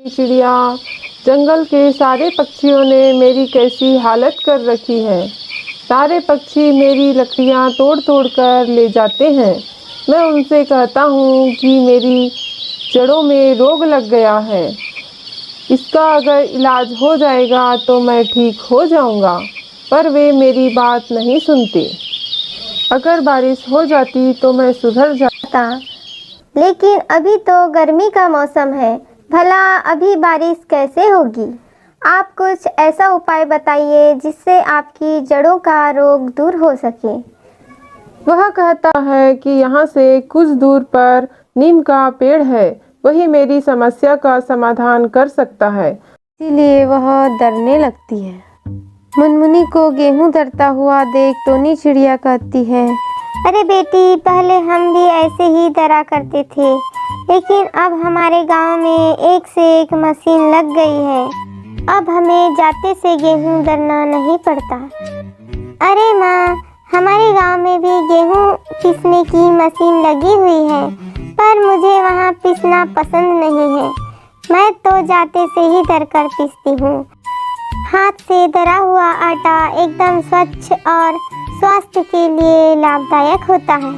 चिड़िया, जंगल के सारे पक्षियों ने मेरी कैसी हालत कर रखी है। सारे पक्षी मेरी लकड़ियाँ तोड़ तोड़ कर ले जाते हैं। मैं उनसे कहता हूँ कि मेरी जड़ों में रोग लग गया है, इसका अगर इलाज हो जाएगा तो मैं ठीक हो जाऊँगा, पर वे मेरी बात नहीं सुनते। अगर बारिश हो जाती तो मैं सुधर जाता, लेकिन अभी तो गर्मी का मौसम है, भला अभी बारिश कैसे होगी। आप कुछ ऐसा उपाय बताइए जिससे आपकी जड़ों का रोग दूर हो सके। वह कहता है कि यहाँ से कुछ दूर पर नीम का पेड़ है, वही मेरी समस्या का समाधान कर सकता है। इसीलिए वह डरने लगती है। मुनमुनी को गेहूं धरता हुआ देख टोनी चिड़िया कहती है, अरे बेटी, पहले हम भी ऐसे ही डरा करते थे, लेकिन अब हमारे गांव में एक से एक मशीन लग गई है। अब हमें जाते से गेहूं दरना नहीं पड़ता। अरे माँ, हमारे गांव में भी गेहूं पीसने की मशीन लगी हुई है, पर मुझे वहाँ पीसना पसंद नहीं है। मैं तो जाते से ही दरकर पीसती हूँ। हाथ से दरा हुआ आटा एकदम स्वच्छ और स्वास्थ्य के लिए लाभदायक होता है।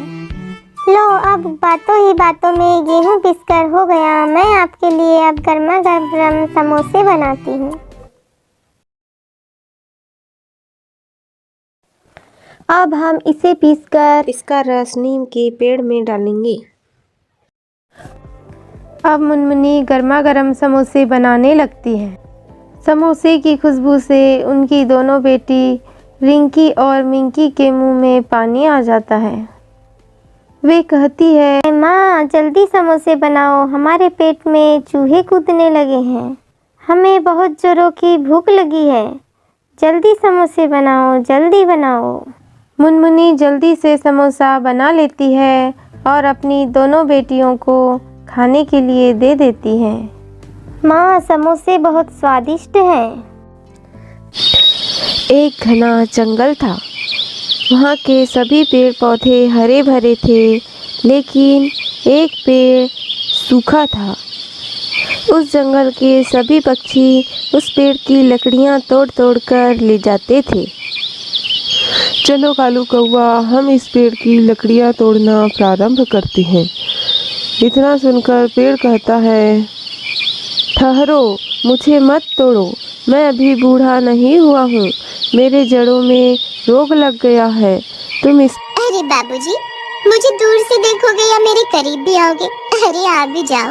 लो, अब बातों ही बातों में गेहूं पिसकर हो गया। मैं आपके लिए अब गर्मा गर्म समोसे बनाती हूँ। अब हम इसे पीसकर इसका रस नीम के पेड़ में डालेंगे। अब मुनमुनी गर्मा गर्म समोसे बनाने लगती है। समोसे की खुशबू से उनकी दोनों बेटी रिंकी और मिंकी के मुंह में पानी आ जाता है। वे कहती है, माँ जल्दी समोसे बनाओ, हमारे पेट में चूहे कूदने लगे हैं। हमें बहुत जोरों की भूख लगी है, जल्दी समोसे बनाओ, जल्दी बनाओ। मुनमुनी जल्दी से समोसा बना लेती है और अपनी दोनों बेटियों को खाने के लिए दे देती है। माँ, समोसे बहुत स्वादिष्ट हैं। एक घना जंगल था। वहाँ के सभी पेड़ पौधे हरे भरे थे, लेकिन एक पेड़ सूखा था। उस जंगल के सभी पक्षी उस पेड़ की लकड़ियाँ तोड़ तोड़ कर ले जाते थे। चलो कालू कौआ, हम इस पेड़ की लकड़ियाँ तोड़ना प्रारंभ करते हैं। इतना सुनकर पेड़ कहता है, ठहरो, मुझे मत तोड़ो, मैं अभी बूढ़ा नहीं हुआ हूँ, मेरे जड़ों में रोग लग गया है। तुम इस अरे बाबूजी, मुझे दूर से देखोगे या मेरे करीब भी आओगे? अरे आ भी जाओ,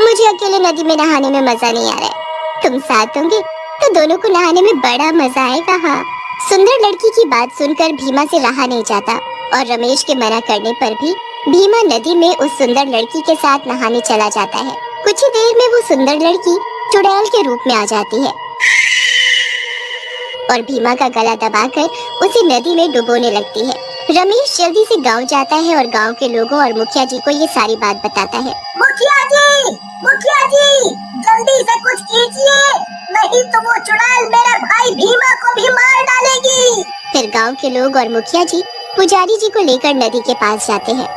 मुझे अकेले नदी में नहाने में मजा नहीं आ रहा है। तुम साथ होंगे तो दोनों को नहाने में बड़ा मजा आएगा। हाँ। सुंदर लड़की की बात सुनकर भीमा से रहा नहीं जाता और रमेश के मना करने पर भी भीमा नदी में उस सुंदर लड़की के साथ नहाने चला जाता है। कुछ ही देर में वो सुंदर लड़की चुड़ैल के रूप में आ जाती है और भीमा का गला दबाकर उसे नदी में डुबोने लगती है। रमेश जल्दी से गांव जाता है और गांव के लोगों और मुखिया जी को ये सारी बात बताता है। मुखिया जी, जल्दी से कुछ कीजिए, नहीं तो वो चुड़ैल मेरे भाई भीमा को भी मार डालेगी। फिर गांव के लोग और मुखिया जी पुजारी जी को लेकर नदी के पास जाते हैं।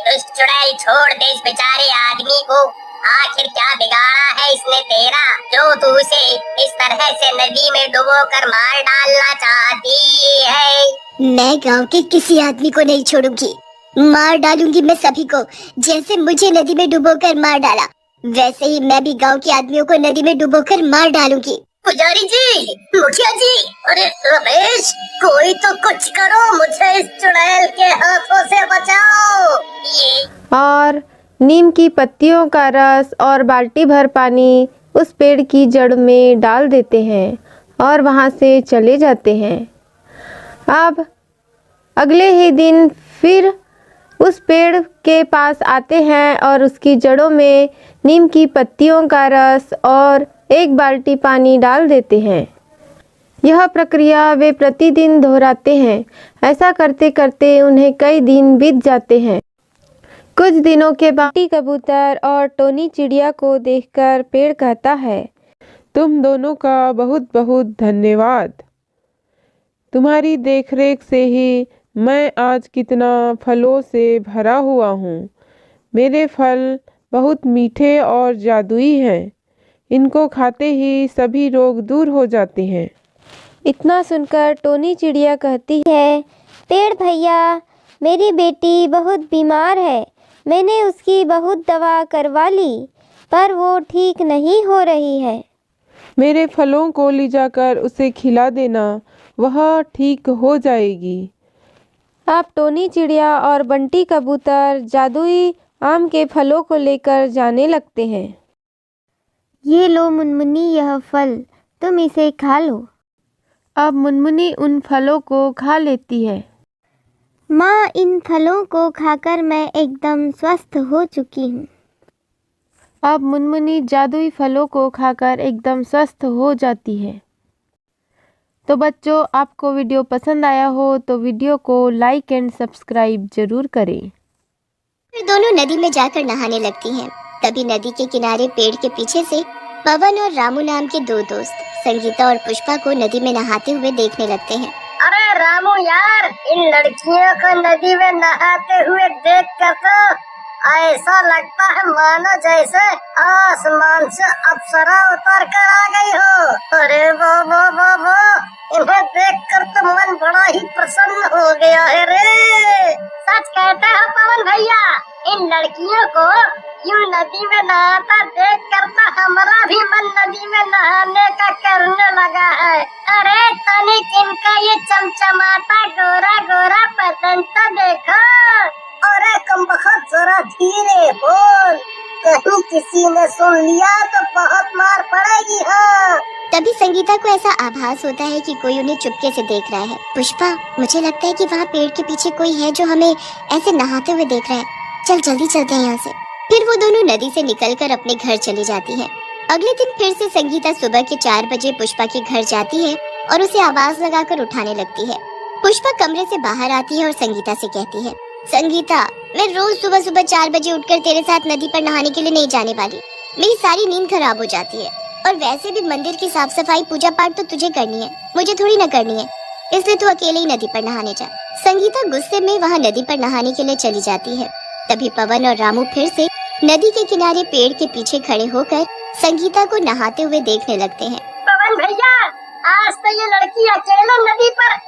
दुष्ट चुड़ैल, छोड़ दे इस बेचारे आदमी को, आखिर क्या बिगाड़ा है इसने तेरा, जो तू उसे इस तरह से नदी में डुबो कर मार डालना चाहती है। मैं गांव के किसी आदमी को नहीं छोड़ूंगी, मार डालूंगी मैं सभी को। जैसे मुझे नदी में डुबोकर मार डाला, वैसे ही मैं भी गांव के आदमियों को नदी में डुबोकर मार डालूंगी। पुजारी जी, मुखिया जी, अरे रमेश, कोई तो कुछ करो, मुझे इस चुड़ैल के हाथों से बचाओ। और नीम की पत्तियों का रस और बाल्टी भर पानी उस पेड़ की जड़ में डाल देते हैं और वहां से चले जाते हैं। अब अगले ही दिन फिर उस पेड़ के पास आते हैं और उसकी जड़ों में नीम की पत्तियों का रस और एक बाल्टी पानी डाल देते हैं। यह प्रक्रिया वे प्रतिदिन दोहराते हैं। ऐसा करते करते उन्हें कई दिन बीत जाते हैं। कुछ दिनों के बाद टीटी कबूतर और टोनी चिड़िया को देखकर पेड़ कहता है, तुम दोनों का बहुत बहुत धन्यवाद। तुम्हारी देखरेख से ही मैं आज कितना फलों से भरा हुआ हूँ। मेरे फल बहुत मीठे और जादुई हैं। इनको खाते ही सभी रोग दूर हो जाते हैं। इतना सुनकर टोनी चिड़िया कहती है, पेड़ भैया, मेरी बेटी बहुत बीमार है। मैंने उसकी बहुत दवा करवा ली, पर वो ठीक नहीं हो रही है। मेरे फलों को ले जाकर उसे खिला देना, वह ठीक हो जाएगी। अब टोनी चिड़िया और बंटी कबूतर जादुई आम के फलों को लेकर जाने लगते हैं। ये लो मुनमुनी, यह फल, तुम इसे खा लो। अब मुनमुनी उन फलों को खा लेती है। माँ, इन फलों को खाकर मैं एकदम स्वस्थ हो चुकी हूँ। अब मुनमुनी जादुई फलों को खाकर एकदम स्वस्थ हो जाती है। तो बच्चों, आपको वीडियो पसंद आया हो तो वीडियो को लाइक एंड सब्सक्राइब जरूर करें। फिर दोनों नदी में जाकर नहाने लगती हैं। तभी नदी के किनारे पेड़ के पीछे से पवन और रामू नाम के दो दोस्त संगीता और पुष्पा को नदी में नहाते हुए देखने लगते हैं। अरे रामू यार, इन लड़कियों को नदी में नहाते हुए देख कर तो ऐसा लगता है मानो जैसे आसमान से अप्सरा उतर कर आ गई हो। अरे वो इन्हें देख कर तो मन बड़ा ही प्रसन्न हो गया है रे। सच कहते हो पवन भैया, इन लड़कियों को यूं नदी में नहाता देख कर तो हमारा भी मन नदी में नहाने का करने लगा है। अरे तनिक इनका ये चमचमाता गोरा गोरा बदन तो देखो। अरे कम बहुत जरा धीरे बोल, कहीं किसी ने सुन लिया तो बहुत मार पड़ेगी। हाँ। तभी संगीता को ऐसा आभास होता है कि कोई उन्हें चुपके से देख रहा है। पुष्पा, मुझे लगता है कि वहाँ पेड़ के पीछे कोई है जो हमें ऐसे नहाते हुए देख रहा है। चल जल्दी चलते हैं यहाँ से। फिर वो दोनों नदी से निकलकर अपने घर चली जाती है। अगले दिन फिर से संगीता सुबह के 4 बजे पुष्पा के घर जाती है और उसे आवाज लगाकर उठाने लगती है। पुष्पा कमरे से बाहर आती है और संगीता से कहती है, संगीता, मैं रोज सुबह सुबह 4 बजे उठकर तेरे साथ नदी पर नहाने के लिए नहीं जाने वाली। मेरी सारी नींद खराब हो जाती है और वैसे भी मंदिर की साफ सफाई पूजा पाठ तो तुझे करनी है, मुझे थोड़ी ना करनी है, इसलिए तू अकेले ही नदी पर नहाने जा। संगीता गुस्से में वहाँ नदी पर नहाने के लिए चली जाती है। तभी पवन और रामू फिर से नदी के किनारे पेड़ के पीछे खड़े होकर संगीता को नहाते हुए देखने लगते हैं। पवन भैया, आज तो ये लड़की अकेले नदी पर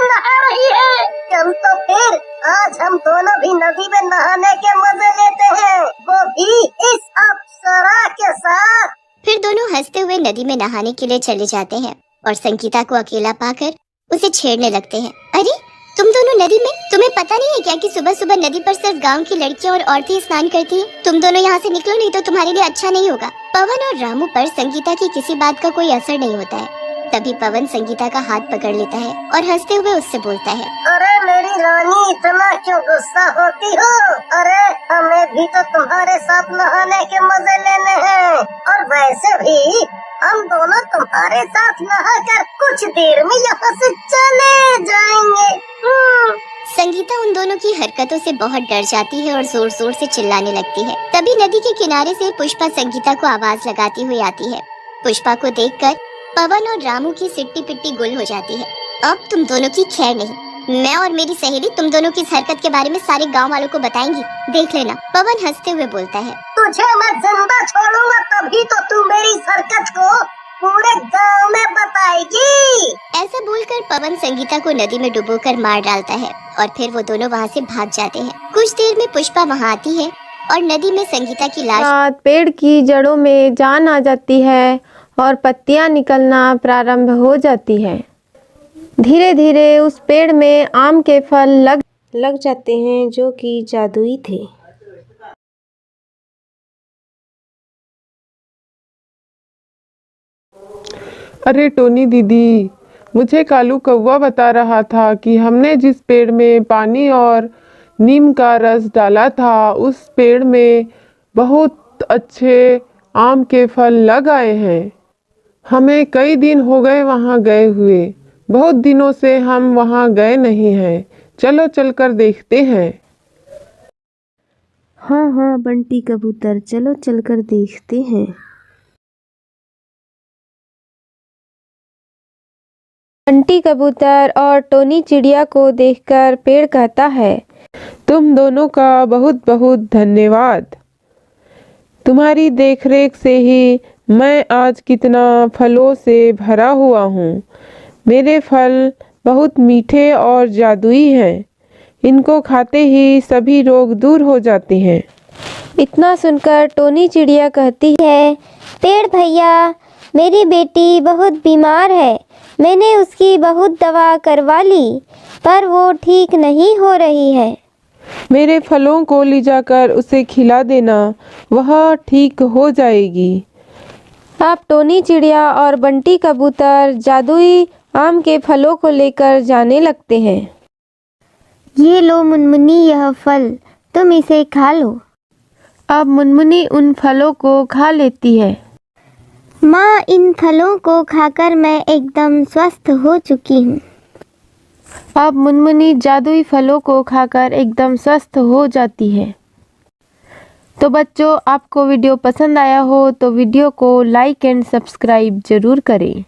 नहा रही है। चल तो फिर आज हम दोनों भी नदी में नहाने के मजे लेते हैं, वो भी इस अप्सरा के साथ। फिर दोनों हंसते हुए नदी में नहाने के लिए चले जाते हैं और संगीता को अकेला पाकर उसे छेड़ने लगते हैं। अरे तुम दोनों नदी में, तुम्हें पता नहीं है क्या कि सुबह सुबह नदी पर सिर्फ गांव की लड़कियां और औरतें स्नान करती हैं? तुम दोनों यहाँ से निकलो, नहीं तो तुम्हारे लिए अच्छा नहीं होगा। पवन और रामू पर संगीता की किसी बात का कोई असर नहीं होता है। तभी पवन संगीता का हाथ पकड़ लेता है और हंसते हुए उससे बोलता है, अरे मेरी रानी, इतना क्यों गुस्सा होती हो? अरे हमें भी तो तुम्हारे साथ नहाने के मजे लेने हैं, और वैसे भी हम दोनों तुम्हारे साथ नहाकर कुछ देर में यहाँ से चले जाएंगे। संगीता उन दोनों की हरकतों से बहुत डर जाती है और जोर जोर से चिल्लाने लगती है। तभी नदी के किनारे से पुष्पा संगीता को आवाज लगाती हुई आती है। पुष्पा को देखकर पवन और रामू की सिट्टी पिट्टी गुल हो जाती है। अब तुम दोनों की खैर नहीं। मैं और मेरी सहेली तुम दोनों की इस हरकत के बारे में सारे गांव वालों को बताएंगी, देख लेना। पवन हंसते हुए बोलता है, तुझे मैं जिंदा छोड़ूंगा तभी तो तू मेरी इस हरकत को पूरे गांव में बताएगी। ऐसा बोलकर पवन संगीता को नदी में डुबोकर मार डालता है और फिर वो दोनों वहाँ से भाग जाते हैं। कुछ देर में पुष्पा वहाँ आती है और नदी में संगीता की लाश। पेड़ की जड़ों में जान आ जाती है और पत्तियां निकलना प्रारंभ हो जाती है। धीरे धीरे उस पेड़ में आम के फल लग जाते हैं जो कि जादुई थे। अरे टोनी दीदी, मुझे कालू कौवा बता रहा था कि हमने जिस पेड़ में पानी और नीम का रस डाला था, उस पेड़ में बहुत अच्छे आम के फल लग आए हैं। हमें कई दिन हो गए वहाँ गए हुए, बहुत दिनों से हम वहाँ गए नहीं हैं। चलो चलकर देखते हैं। हाँ हाँ बंटी कबूतर, चलो चलकर देखते हैं। बंटी कबूतर और टोनी चिड़िया को देखकर पेड़ कहता है, तुम दोनों का बहुत बहुत धन्यवाद। तुम्हारी देखरेख से ही मैं आज कितना फलों से भरा हुआ हूँ। मेरे फल बहुत मीठे और जादुई हैं। इनको खाते ही सभी रोग दूर हो जाते हैं। इतना सुनकर टोनी चिड़िया कहती है, पेड़ भैया, मेरी बेटी बहुत बीमार है। मैंने उसकी बहुत दवा करवा ली, पर वो ठीक नहीं हो रही है। मेरे फलों को ले जाकर उसे खिला देना, वह ठीक हो जाएगी। अब टोनी चिड़िया और बंटी कबूतर जादुई आम के फलों को लेकर जाने लगते हैं। ये लो मुनमुनी, यह फल, तुम इसे खा लो। अब मुनमुनी उन फलों को खा लेती है। माँ, इन फलों को खाकर मैं एकदम स्वस्थ हो चुकी हूँ। अब मुनमुनी जादुई फलों को खाकर एकदम स्वस्थ हो जाती है। तो बच्चों, आपको वीडियो पसंद आया हो तो वीडियो को लाइक एंड सब्सक्राइब जरूर करें।